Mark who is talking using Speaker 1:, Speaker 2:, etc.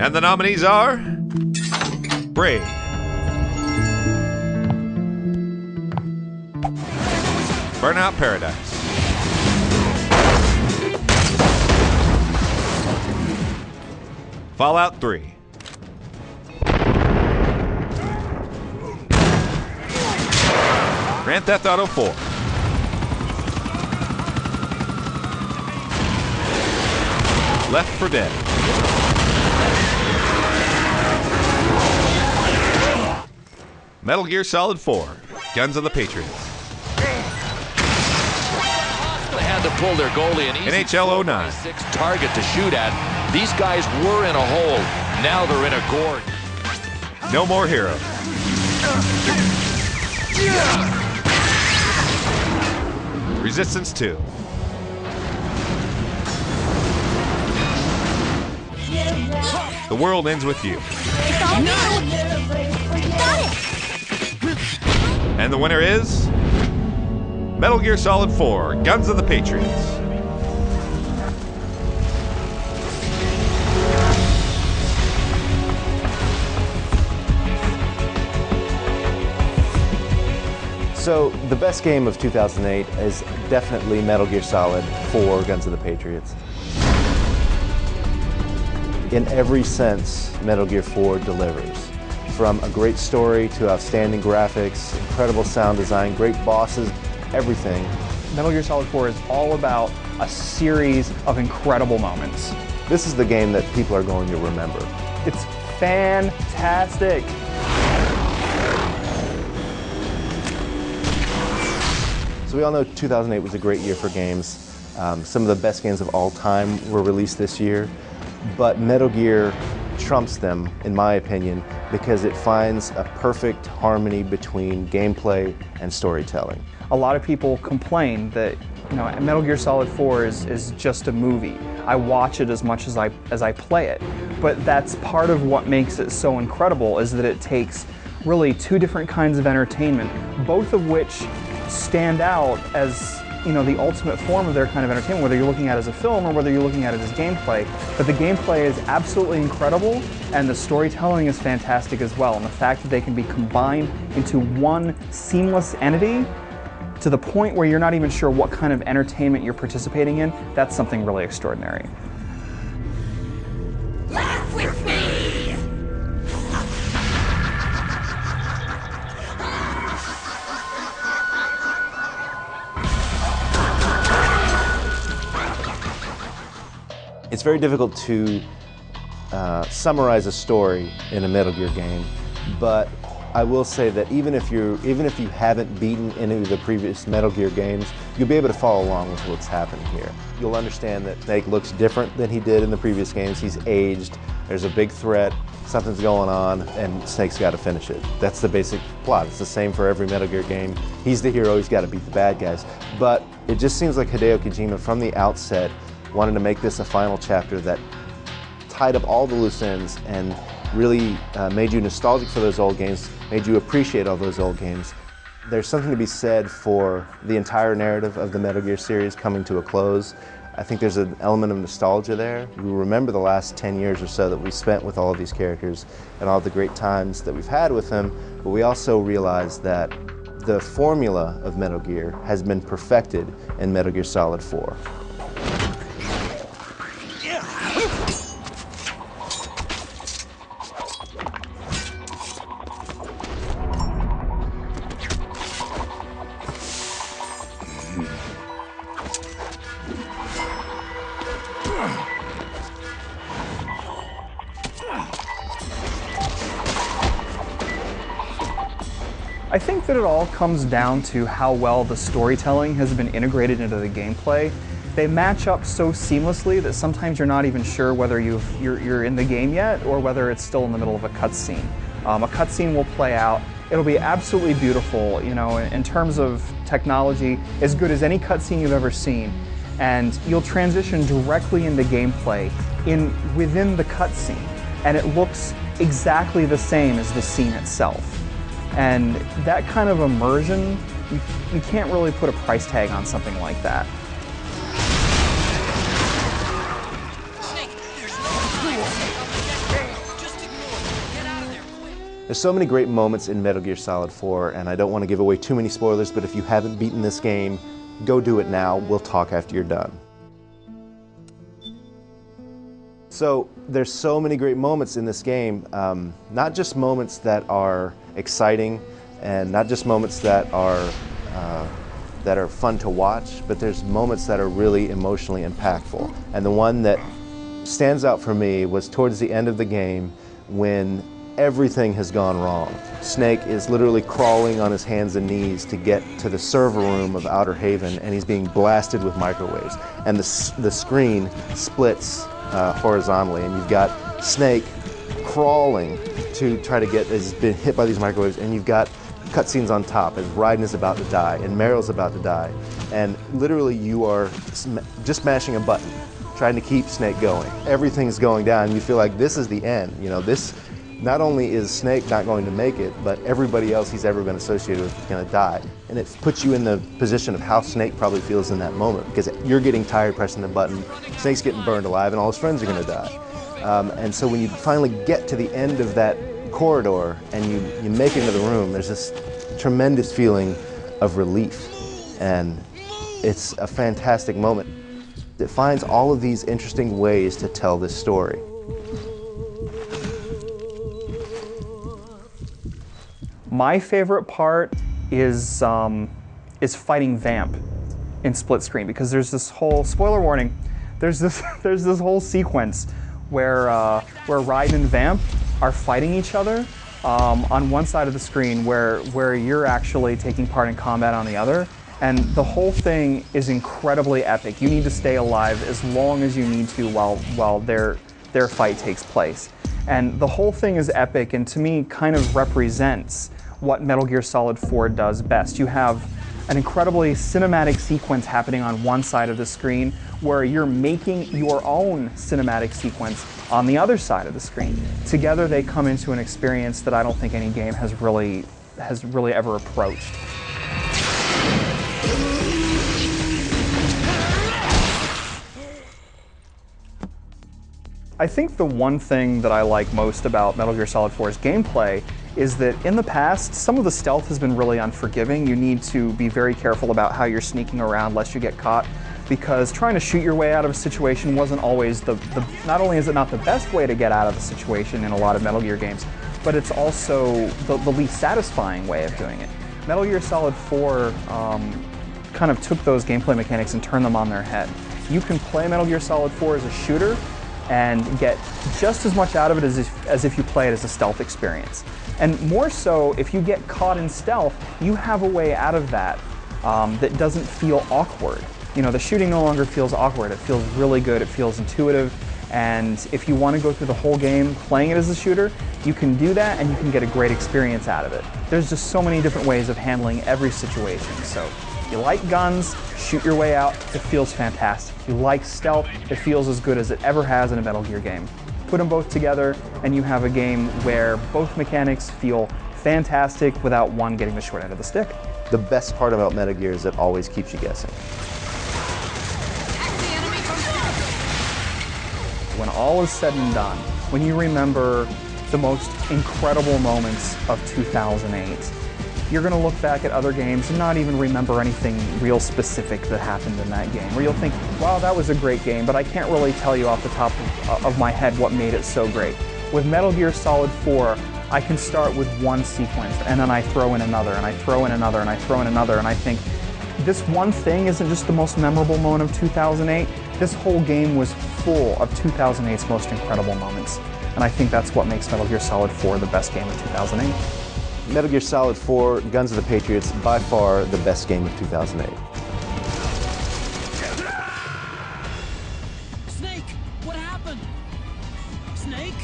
Speaker 1: And the nominees are Braid, Burnout Paradise, Fallout 3, Grand Theft Auto 4, Left 4 Dead, Metal Gear Solid 4, Guns of the Patriots,
Speaker 2: They had to pull their goalie, an easy
Speaker 1: NHL 09,
Speaker 2: 6 target to shoot at. These guys were in a hole. Now they're in a gorge.
Speaker 1: No More Heroes, Resistance 2, The World Ends With You,
Speaker 3: It's all new! Got it!
Speaker 1: and the winner is Metal Gear Solid 4, Guns of the Patriots.
Speaker 4: So the best game of 2008 is definitely Metal Gear Solid 4, Guns of the Patriots. In every sense, Metal Gear 4 delivers. From a great story to outstanding graphics, incredible sound design, great bosses, everything.
Speaker 5: Metal Gear Solid 4 is all about a series of incredible moments.
Speaker 4: This is the game that people are going to remember.
Speaker 5: It's fantastic.
Speaker 4: So we all know 2008 was a great year for games. Some of the best games of all time were released this year, but Metal Gear trumps them, in my opinion, because it finds a perfect harmony between gameplay and storytelling.
Speaker 5: A lot of people complain that, you know, Metal Gear Solid 4 is just a movie. I watch it as much as I play it. But that's part of what makes it so incredible, is that it takes really two different kinds of entertainment, both of which stand out as, you know, the ultimate form of their kind of entertainment, whether you're looking at it as a film or whether you're looking at it as gameplay. But the gameplay is absolutely incredible, and the storytelling is fantastic as well. And the fact that they can be combined into one seamless entity to the point where you're not even sure what kind of entertainment you're participating in, that's something really extraordinary.
Speaker 3: Laugh with me!
Speaker 4: It's very difficult to summarize a story in a Metal Gear game, but I will say that even if you haven't beaten any of the previous Metal Gear games, you'll be able to follow along with what's happening here. You'll understand that Snake looks different than he did in the previous games. He's aged, there's a big threat, something's going on, and Snake's got to finish it. That's the basic plot. It's the same for every Metal Gear game. He's the hero, he's got to beat the bad guys. But it just seems like Hideo Kojima, from the outset, wanted to make this a final chapter that tied up all the loose ends and really made you nostalgic for those old games, made you appreciate all those old games. There's something to be said for the entire narrative of the Metal Gear series coming to a close. I think there's an element of nostalgia there. We remember the last 10 years or so that we spent with all of these characters and all the great times that we've had with them, but we also realize that the formula of Metal Gear has been perfected in Metal Gear Solid 4.
Speaker 5: I think that it all comes down to how well the storytelling has been integrated into the gameplay. They match up so seamlessly that sometimes you're not even sure whether you're in the game yet or whether it's still in the middle of a cutscene. A cutscene will play out. It'll be absolutely beautiful, you know, in terms of technology, as good as any cutscene you've ever seen. And you'll transition directly into gameplay within the cutscene, and it looks exactly the same as the scene itself. And that kind of immersion, you can't really put a price tag on something like that.
Speaker 4: There's so many great moments in Metal Gear Solid 4, and I don't want to give away too many spoilers, but if you haven't beaten this game, go do it now. We'll talk after you're done. So there's so many great moments in this game, not just moments that are exciting and not just moments that are fun to watch, but there's moments that are really emotionally impactful. And the one that stands out for me was towards the end of the game when everything has gone wrong. Snake is literally crawling on his hands and knees to get to the server room of Outer Haven, and he's being blasted with microwaves. And the screen splits horizontally, and you've got Snake crawling to try to get, has been hit by these microwaves, and you've got cutscenes on top as Raiden is about to die and Meryl's about to die, and literally you are just mashing a button trying to keep Snake going. Everything's going down. You feel like this is the end. You know, this, not only is Snake not going to make it, but everybody else he's ever been associated with is going to die. And it puts you in the position of how Snake probably feels in that moment, because you're getting tired pressing the button, Snake's getting burned alive, and all his friends are going to die. And so when you finally get to the end of that corridor and you make it into the room, there's this tremendous feeling of relief, and it's a fantastic moment. It finds all of these interesting ways to tell this story.
Speaker 5: My favorite part is fighting Vamp in split screen, because there's this whole, spoiler warning, there's this whole sequence where Raiden and Vamp are fighting each other on one side of the screen, where you're actually taking part in combat on the other. And the whole thing is incredibly epic. You need to stay alive as long as you need to while their fight takes place. And the whole thing is epic, and to me kind of represents what Metal Gear Solid 4 does best. You have an incredibly cinematic sequence happening on one side of the screen, where you're making your own cinematic sequence on the other side of the screen. Together they come into an experience that I don't think any game has really ever approached. I think the one thing that I like most about Metal Gear Solid 4's gameplay is that in the past, some of the stealth has been really unforgiving. You need to be very careful about how you're sneaking around lest you get caught, because trying to shoot your way out of a situation wasn't always not only is it not the best way to get out of a situation in a lot of Metal Gear games, but it's also the least satisfying way of doing it. Metal Gear Solid 4 kind of took those gameplay mechanics and turned them on their head. You can play Metal Gear Solid 4 as a shooter and get just as much out of it as if you play it as a stealth experience. And more so, if you get caught in stealth, you have a way out of that that doesn't feel awkward. You know, the shooting no longer feels awkward. It feels really good, it feels intuitive, and if you want to go through the whole game playing it as a shooter, you can do that and you can get a great experience out of it. There's just so many different ways of handling every situation. So if you like guns, shoot your way out, it feels fantastic. If you like stealth, it feels as good as it ever has in a Metal Gear game. Put them both together and you have a game where both mechanics feel fantastic without one getting the short end of the stick.
Speaker 4: The best part about Metal Gear is it always keeps you guessing.
Speaker 5: When all is said and done, when you remember the most incredible moments of 2008, you're going to look back at other games and not even remember anything real specific that happened in that game. Or you'll think, wow, that was a great game, but I can't really tell you off the top of my head what made it so great. With Metal Gear Solid 4, I can start with one sequence, and then I throw in another, and I throw in another, and I throw in another, and I think, this one thing isn't just the most memorable moment of 2008. This whole game was full of 2008's most incredible moments. And I think that's what makes Metal Gear Solid 4 the best game of 2008.
Speaker 4: Metal Gear Solid 4, Guns of the Patriots, by far the best game of 2008.
Speaker 6: Snake! What happened? Snake?